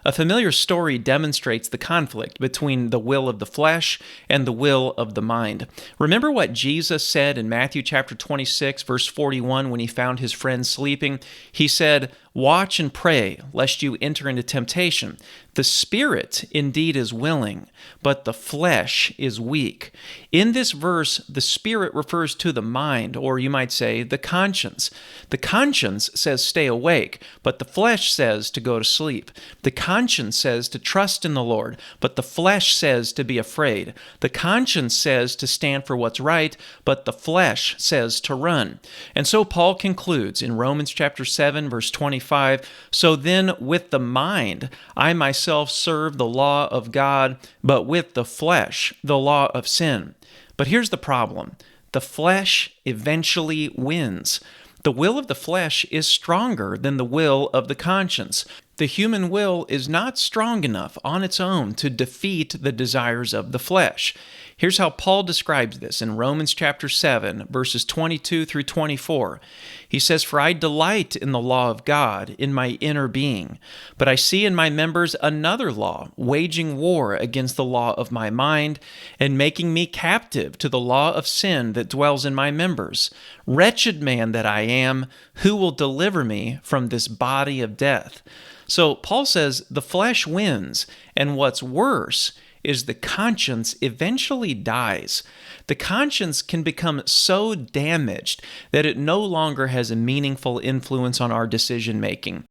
A familiar story demonstrates the conflict between the will of the flesh and the will of the mind. Remember what Jesus said in Matthew chapter 26, verse 41, when he found his friends sleeping? He said, "Watch and pray, lest you enter into temptation. The spirit indeed is willing, but the flesh is weak." In this verse, the spirit refers to the mind, or you might say the conscience. The conscience says stay awake, but the flesh says to go to sleep. The conscience says to trust in the Lord, but the flesh says to be afraid. The conscience says to stand for what's right, but the flesh says to run. And so Paul concludes in Romans chapter 7, verse 25, "So then with the mind I myself serve the law of God, but with the flesh the law of sin." But here's the problem. The flesh eventually wins. The will of the flesh is stronger than the will of the conscience. The human will is not strong enough on its own to defeat the desires of the flesh. Here's how Paul describes this in Romans chapter 7, verses 22 through 24. He says, "For I delight in the law of God in my inner being, but I see in my members another law, waging war against the law of my mind and making me captive to the law of sin that dwells in my members. Wretched man that I am, who will deliver me from this body of death?" So Paul says the flesh wins, and what's worse is the conscience eventually dies. The conscience can become so damaged that it no longer has a meaningful influence on our decision making.